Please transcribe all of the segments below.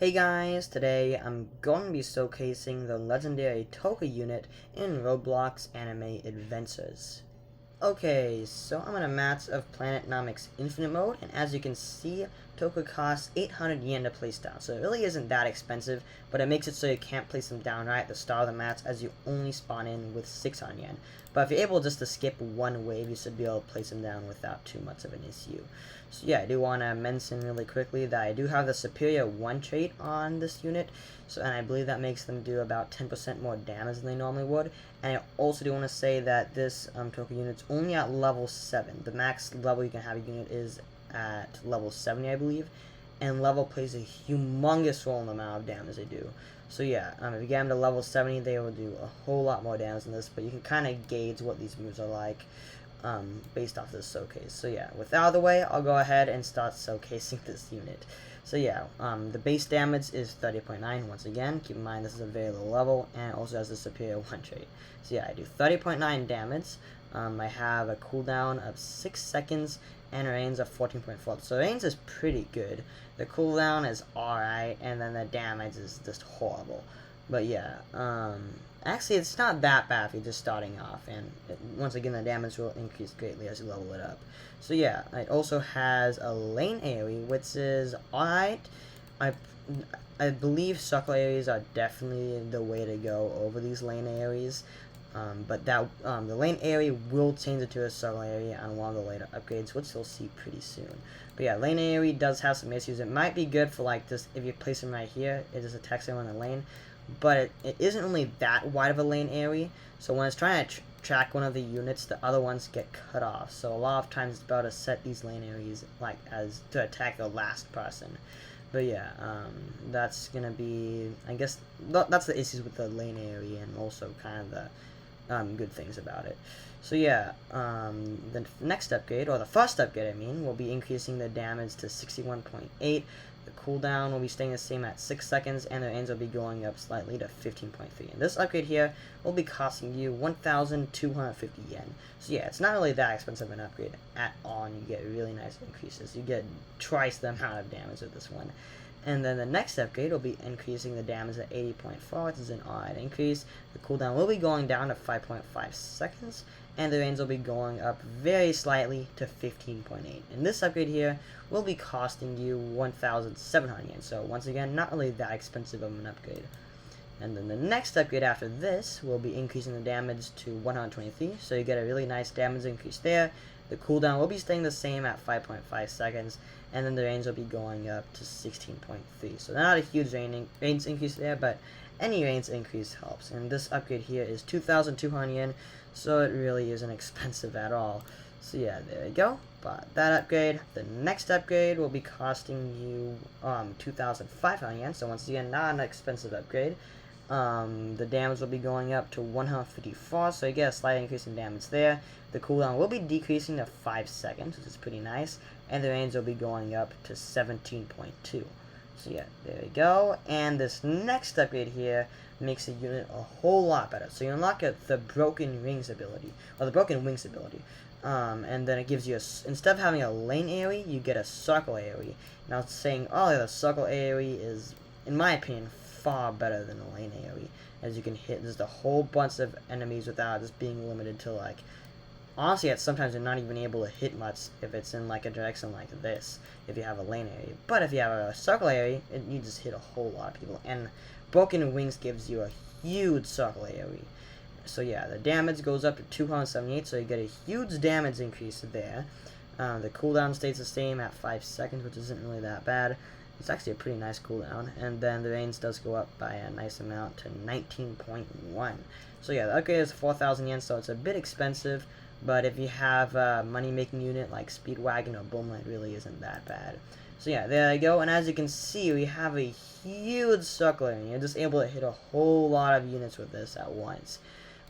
Hey guys, today I'm going to be showcasing the legendary Touka unit in Roblox Anime Adventures. Okay, so I'm in a match of Planetnomics Infinite mode, and as you can see, Touka costs 800 yen to place down, so it really isn't that expensive, but it makes it so you can't place them down right at the start of the match, as you only spawn in with 600 yen. But if you're able just to skip one wave, you should be able to place them down without too much of an issue. So yeah, I do want to mention really quickly that I do have the Superior 1 trait on this unit, and I believe that makes them do about 10% more damage than they normally would. And I also do want to say that this Touka unit's only at level 7. The max level you can have a unit is at level 70, I believe. And level plays a humongous role in the amount of damage they do. So yeah, if you get them to level 70, they will do a whole lot more damage than this. But you can kind of gauge what these moves are like based off this showcase. So yeah, with that out of the way, I'll go ahead and start showcasing this unit. So yeah, the base damage is 30.9. Once again, keep in mind this is a very low level, and it also has the Superior 1 trait. So yeah, I do 30.9 damage. I have a cooldown of 6 seconds and a range of 14.4. So range is pretty good. The cooldown is alright, and then the damage is just horrible. But yeah, actually it's not that bad if you're just starting off, and once again the damage will increase greatly as you level it up. So yeah, it also has a lane AoE, which is alright. I believe circle AoEs are definitely the way to go over these lane AoEs. But the lane AoE will change it to a circle AoE on one of the later upgrades, which you'll see pretty soon. But yeah, lane AoE does have some issues. It might be good for like just if you place them right here, it just attacks everyone in the lane. But it isn't really that wide of a lane AoE, so when it's trying to track one of the units, the other ones get cut off. So a lot of times it's better to set these lane AoEs like as to attack the last person. But yeah, that's gonna be, I guess, that's the issues with the lane AoE, and also kind of the good things about it. So yeah, the next upgrade, or the first upgrade I mean, will be increasing the damage to 61.8. The cooldown will be staying the same at 6 seconds, and the range will be going up slightly to 15.3. And this upgrade here will be costing you 1,250 yen. So yeah, it's not really that expensive an upgrade at all, and you get really nice increases. You get twice the amount of damage with this one. And then the next upgrade will be increasing the damage at 80.4, which is an odd increase. The cooldown will be going down to 5.5 seconds, and the range will be going up very slightly to 15.8. And this upgrade here will be costing you 1,700 yen. So once again, not really that expensive of an upgrade. And then the next upgrade after this will be increasing the damage to 123, so you get a really nice damage increase there. The cooldown will be staying the same at 5.5 seconds, and then the range will be going up to 16.3. So not a huge range increase there, but any range increase helps. And this upgrade here is 2,200 yen, so it really isn't expensive at all. So yeah, there you go. But that upgrade, the next upgrade will be costing you 2,500 yen. So once again, not an expensive upgrade. The damage will be going up to 154, so you get a slight increase in damage there. The cooldown will be decreasing to 5 seconds, which is pretty nice, and the range will be going up to 17.2. So yeah, there we go. And this next upgrade here makes the unit a whole lot better. So you unlock the Broken Wings ability, or the Broken Wings ability. And then it gives you instead of having a lane AoE, you get a circle AoE. Now it's saying, oh yeah, the circle AoE is, in my opinion, far better than a lane AoE, as you can hit just a whole bunch of enemies without just being limited to, like, honestly, sometimes you're not even able to hit much if it's in like a direction like this, if you have a lane AoE. But if you have a circle AoE, you just hit a whole lot of people, and Broken Wings gives you a huge circle AoE. So yeah, the damage goes up to 278, so you get a huge damage increase there. The cooldown stays the same at 5 seconds, which isn't really that bad. It's actually a pretty nice cooldown, and then the range does go up by a nice amount to 19.1. So yeah, the upgrade is 4,000 yen, so it's a bit expensive, but if you have a money-making unit like Speedwagon or Boom, it really isn't that bad. So yeah, there you go, and as you can see, we have a huge circle area. You're just able to hit a whole lot of units with this at once.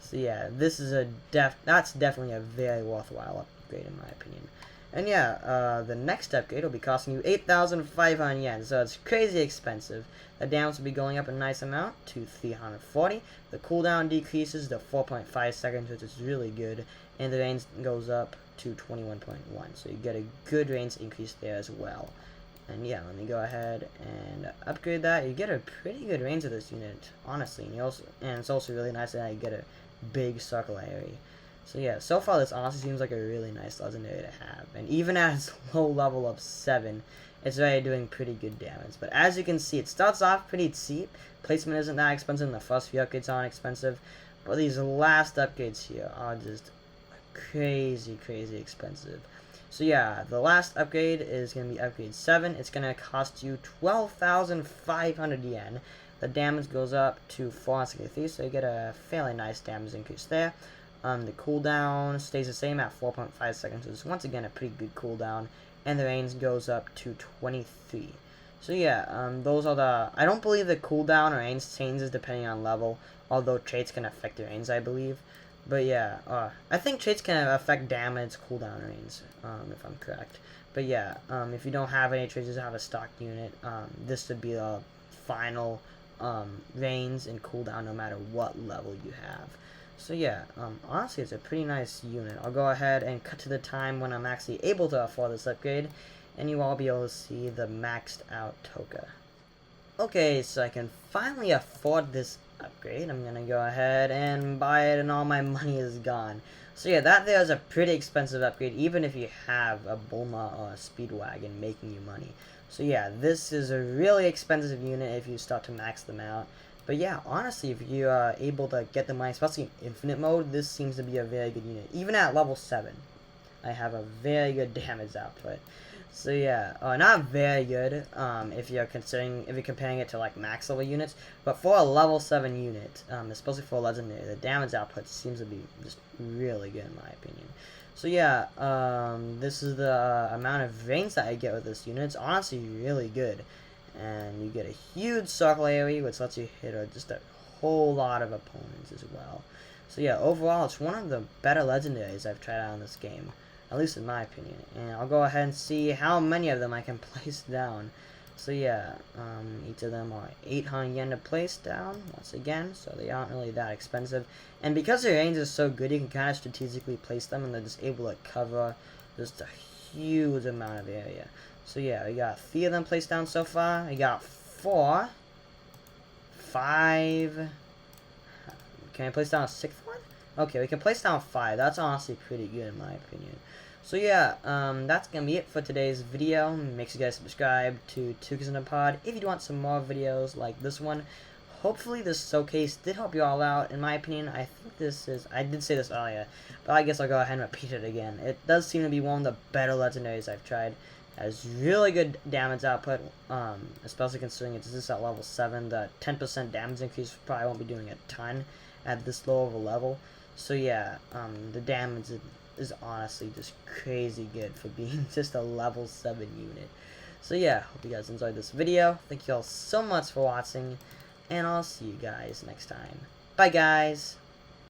So yeah, this is that's definitely a very worthwhile upgrade in my opinion. And yeah, the next upgrade will be costing you 8,500 yen, so it's crazy expensive. The damage will be going up a nice amount to 340. The cooldown decreases to 4.5 seconds, which is really good, and the range goes up to 21.1, so you get a good range increase there as well. And yeah, let me go ahead and upgrade that. You get a pretty good range of this unit, honestly, and it's also really nice that you get a big circle area. So yeah, so far this honestly seems like a really nice legendary to have. And even at its low level of 7, it's already doing pretty good damage. But as you can see, it starts off pretty cheap. Placement isn't that expensive, and the first few upgrades aren't expensive. But these last upgrades here are just crazy, crazy expensive. So yeah, the last upgrade is going to be upgrade 7. It's going to cost you 12,500 yen. The damage goes up to 463, so you get a fairly nice damage increase there. The cooldown stays the same at 4.5 seconds, which is once again a pretty good cooldown, and the range goes up to 23. So yeah, those are the... I don't believe the cooldown or range changes depending on level, although traits can affect the range, I believe. But yeah, I think traits can affect damage, cooldown, and range, if I'm correct. But yeah, if you don't have any traits, just have a stock unit, this would be the final range and cooldown no matter what level you have. So yeah, honestly, it's a pretty nice unit. I'll go ahead and cut to the time when I'm actually able to afford this upgrade, and you all be able to see the maxed out Touka. Okay, so I can finally afford this upgrade. I'm gonna go ahead and buy it, and all my money is gone. So yeah, that there is a pretty expensive upgrade, even if you have a Bulma or a Speedwagon making you money. So yeah, this is a really expensive unit if you start to max them out. But yeah, honestly, if you are able to get the money, especially in infinite mode, this seems to be a very good unit. Even at level 7, I have a very good damage output. So yeah, not very good if you're comparing it to like max level units, but for a level 7 unit, especially for a legendary, the damage output seems to be just really good in my opinion. So yeah, this is the amount of range that I get with this unit. It's honestly really good. And you get a huge circle area, which lets you hit just a whole lot of opponents as well. So yeah, overall, it's one of the better legendaries I've tried out in this game, at least in my opinion. And I'll go ahead and see how many of them I can place down. So yeah, each of them are 800 yen to place down, once again, so they aren't really that expensive. And because their range is so good, you can kind of strategically place them, and they're just able to cover just a huge amount of area. So yeah, we got 3 of them placed down so far. We got 4, 5. Can I place down a 6th one? Okay, we can place down 5. That's honestly pretty good in my opinion. So yeah, that's gonna be it for today's video. Make sure you guys subscribe to Touka's in the Pod if you want some more videos like this one. Hopefully this showcase did help you all out. In my opinion, I think this is... I did say this earlier, but I guess I'll go ahead and repeat it again. It does seem to be one of the better legendaries I've tried. Has really good damage output, especially considering it's just at level 7. The 10% damage increase probably won't be doing a ton at this low of a level. So yeah, the damage is honestly just crazy good for being just a level 7 unit. So yeah, hope you guys enjoyed this video. Thank you all so much for watching, and I'll see you guys next time. Bye guys!